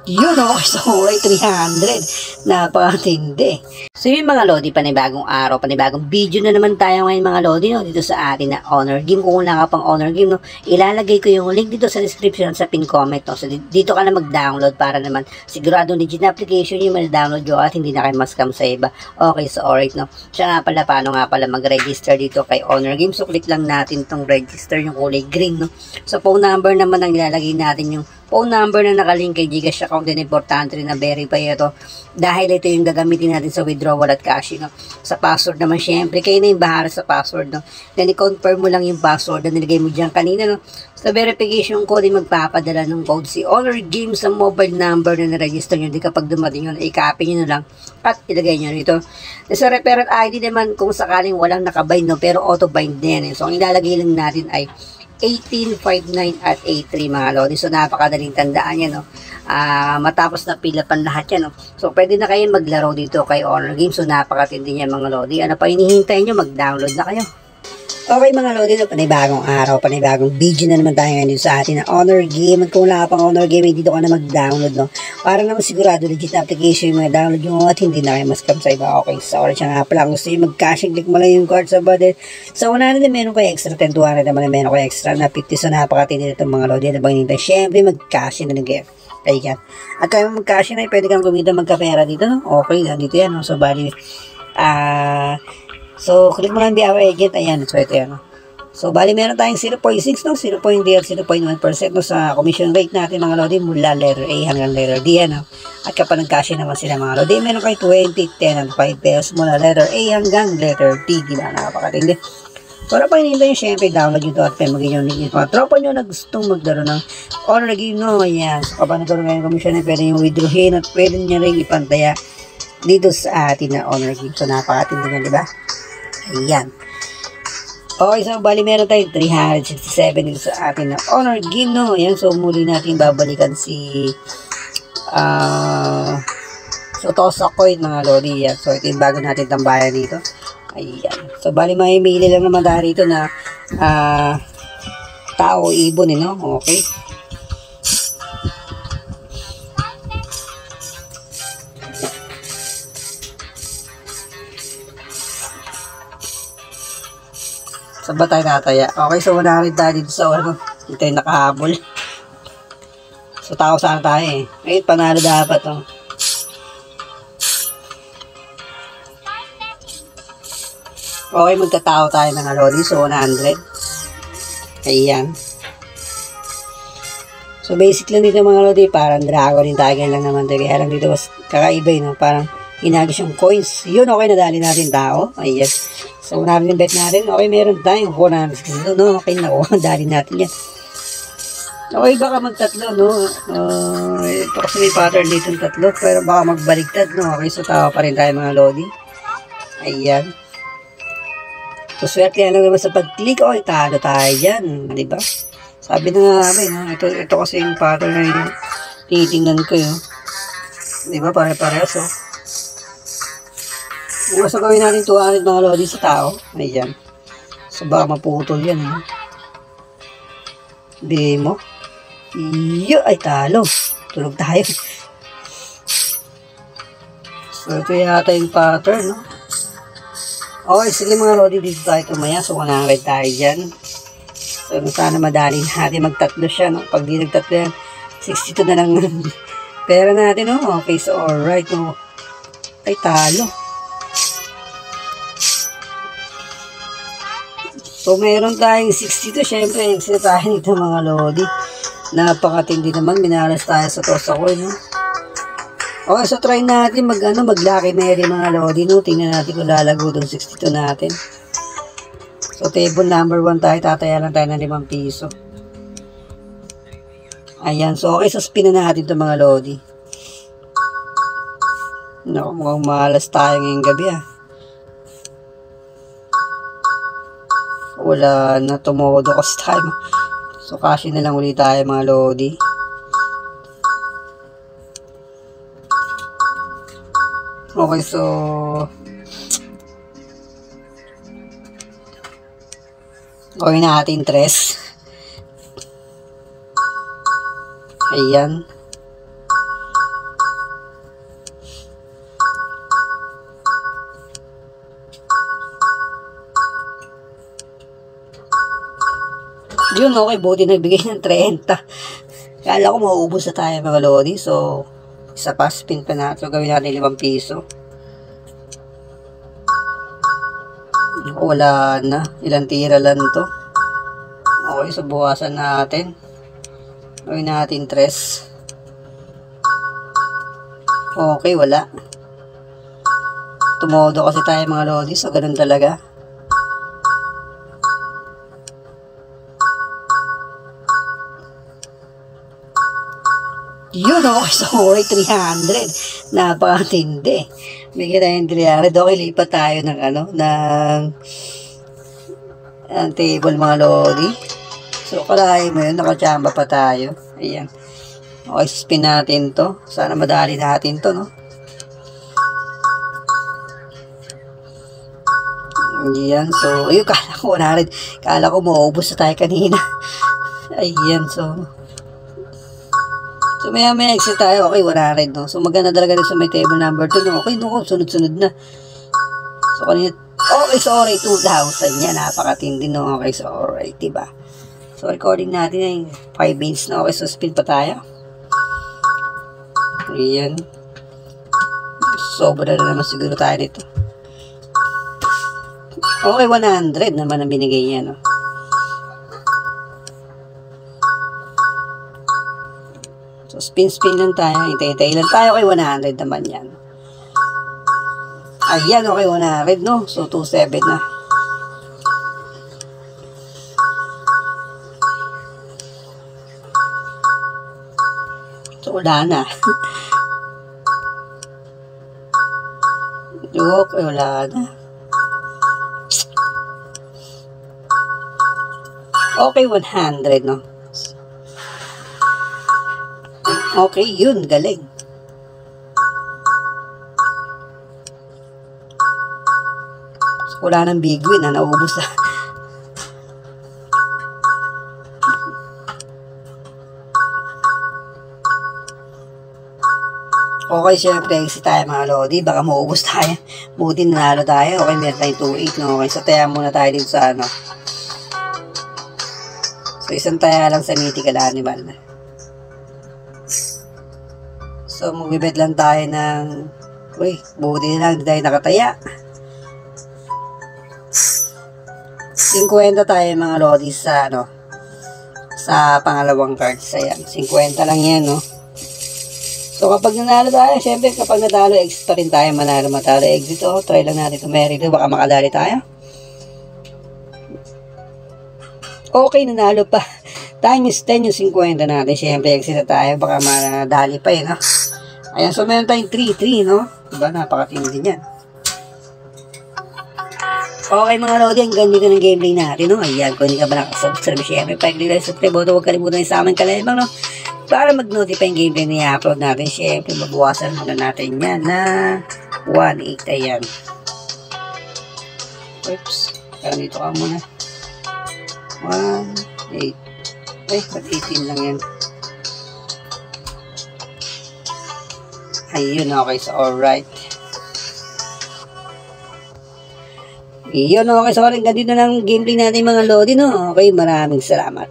Yun o, so ay 300. Napakatindi. So yun mga Lodi, panibagong araw, panibagong video na naman tayo ngayon mga Lodi, no, dito sa atin na Honor Game. Kung wala ka pang Honor Game, no, ilalagay ko yung link dito sa description sa pin comment. No. So dito ka na mag-download para naman sigurado legit na application yung ma-download nyo at hindi na kayo ma-scam sa iba. Okay, so alright, no. Siya nga pala, paano nga pala mag-register dito kay Honor Game. So click lang natin tong register, yung kulay green, no. So phone number naman ang ilalagay natin, yung phone number na nakalink kay Gcash account. Din importante rin na verify ito dahil ito yung gagamitin natin sa withdrawal at cash, no? Sa password naman syempre kayo na yung bahala sa password, no? Then i-confirm mo lang yung password na nilagay mo dyan kanina, no? Sa verification code ay magpapadala ng code si Honor Game sa mobile number na na-register nyo. Di kapag dumating yun, i-copy nyo na lang at ilagay nyo rito. Sa referral ID naman kung sakaling walang nakabind, no? Pero auto-bind na yan, eh. So ang ilalagay lang natin ay 1859 at 83 mga Lodi. So napakadaling tandaan yan, no? Matapos na pila pan lahat yan, no? So pwede na kayo maglaro dito kay Honor Game. So napakatindi niya mga Lodi. Ano pa hinihintay nyo? Mag-download na kayo. Okay mga Lodi, no? Panibagong araw, panibagong video na naman tayo ngayon sa atin na Honor Game. At kung wala ka pang Honor Game, dito ka na mag-download, no? Para naman sigurado legit na application yung download mo at hindi na kayo mas-scam sa iba. Okay, sorry siya nga pala. Kung gusto nyo mag-cash, click mo lang yung card sa button. Sa una na din, meron kayo extra 10 to 100 naman, meron kayo extra na 50. So napakatindi nito mga Lodi. Ano bang hinintay? Siyempre, mag-cash na nag-get. Ayan. At kaya mag-cash na, pwede kang kumita magka-pera dito, no? Okay, dito yan, no? So bali, so, click mo lang di our agent. Ayan, so ito yan. No? So, bali meron tayong 0.6, no? 0.1% no? Sa commission rate natin, mga Lodi, mula letter A hanggang letter D, no? At kapag nag-cash naman sila, mga Lodi, meron kayo 20, 10, and 5 pesos mula letter A hanggang letter D, di ba? Napakatindi. So, ano pa hinihintay nyo, syempre, download nyo ito at magiging yung link nyo. Mga tropa nyo na gustong maglaro ng Honor Game, no? Ayan. So, kapag nagkaroon kayo ng commission, pwede yung withdrawin at pwede nyo rin ipantaya dito sa atin na Honor Game. So, napakatindi nyo, di ba? Ayan. Okay, so bali meron tayong 367 dito sa atin na Honor Game, no? Ayan, so muli natin babalikan si so Tosa Coin mga Lodi. Yan. So ito yung bago natin tambayan dito. Ayan. So bali mamimili lang naman tayo rito na tao ibon, no? Okay. Saan ba tayo nataya? Okay, so wala rin tayo dito sa ano. Dito tayo nakahabol. So, tao saan tayo eh. Ngayon, panalo dapat, oh. Okay, magtatao tayo mga Lodi. So, 100. Ayan. So, basic lang dito mga Lodi. Parang dragon din tayo. Ganyan lang naman. Kaya lang dito was kakaiba, no? Parang inagos yung coins. Yun, okay, nadali natin tao. Ayan. So, namin yung bet natin. Okay, meron tayong 400. No, okay na. Dali natin yan. Okay, baka magtatlo, no? Ito kasi may pattern dito ng tatlo. Pero baka magbaligtad, no? Okay, so tawa pa rin tayo mga Lodi. Ayan. So, swerte yan lang naman sa pag-click. Okay, talo tayo dyan. Diba? Sabi na nga namin, no? Ito kasi yung pattern na yun. Titingnan ko, yun. Diba? Pare-parehas, oh. Basta gawin natin 200 mga Lodi sa tao. Ayan. So baka maputol yan. Eh. Demo. Iyo, ay talo. Tulog tayo. So ito yata yung pattern, no? Okay, sige mga Lodi, dito tayo tumaya. So 100 tayo dyan. So sana madali natin magtatlo siya, no? Pag di nagtatlo yan, 62 na lang pera natin, no? Okay, so alright, no? Ay talo. So, meron tayong 62. Siyempre, exit tayo nito mga Lodi. Napakatindi naman. Minalas tayo sa Tosa Coin, no? Okay, so try natin mag-lucky Mary mga Lodi, no? Tingnan natin kung lalago itong 62 natin. So, table number 1 tayo. Tataya lang tayo ng 5 piso. Ayan. So, okay. So, spin na natin ito mga Lodi. No, mukhang malas tayo ngayong gabi, ah. Wala na, tumodo kasi tayo. So, kasi na lang ulit tayo mga Lodi. Okay, so gawin natin 3. Ayan. Yun, okay, buti nagbigay ng 30. Kala ko mauubos na tayo mga lodi. So, isa pa, spin pa natin. So, gawin natin 5 piso. Wala na. Ilang tira lang to. Okay, so buwasan natin. Gawin natin 3. Okay, wala. Tumodo kasi tayo mga lodi. So, ganun talaga. Yun, okay. So, okay, 300. Napakatindi. Bigyan tayo ng 300. Okay, lipat tayo ng ng table mga lodi. So, kalahin mo yun. Nakachamba pa tayo. Ayan. Okay, spin natin to. Sana madali natin to, no? Ayan. So, ayun, kala ko 100. Kala ko maubos na tayo kanina. Ayan, so maya exit tayo. Okay, 100, no? So, maganda talaga rin sa may table number 2, no? Okay, no? Sunod-sunod na. So, kanina, okay, so, alright, 2,000 yan. Napakatindi, no? Okay, so, alright, diba? So, recording natin ay 5 minutes na. Okay, so, spin pa tayo. Ayan. Sobra na naman siguro tayo dito. Okay, 100 naman ang binigay niya, no? So, spin lang tayo. Hintay-hintay lang tayo. Okay, 100 naman yan. Ayan, okay, 100, no? So, 27 na. So, wala na. Okay, wala na. Okay, 100, no? Okay, yun, galing. So, wala nang big win, naubos na. Okay, syempre, exit tayo mga lodi. Baka maubos tayo. Buti nanalo tayo. Okay, meron tayong 2.8, no? Okay, so taya muna tayo dito sa So, isang taya lang sa mythical animal na. So, magbibet lang tayo ng... Uy, buti na lang, hindi tayo nakataya. 50 tayo mga lodi sa, sa pangalawang cards. Ayan, 50 lang yan, no? So, kapag nanalo tayo, syempre, kapag natalo, exit pa rin tayo, manalo, matalo, exit, try lang natin ito, meron ito, baka makadali tayo. Okay, nanalo pa. Times 10 yung 50 natin, syempre, exit na tayo, baka madali pa, no? Ayan, so meron tayong 3-3, no? Diba, napakatindi niyan. Okay mga lodi, ang ganda ng gameplay natin, no? Ayan, kung hindi ka ba nakasubscribe, syempre, pag-click lang subscribe, huwag kalimutan yung sa amin kalimang, no? Para mag-notify yung gameplay na i-upload natin, syempre, mabuwasan muna natin yan na 1.8, ayan. Oops, parang dito ka muna. 1.8. Ay, 18 lang yan. Ayun, okay, so alright. Yun, okay, so ganito na lang gameplay natin mga lodi, no? Okay, maraming salamat.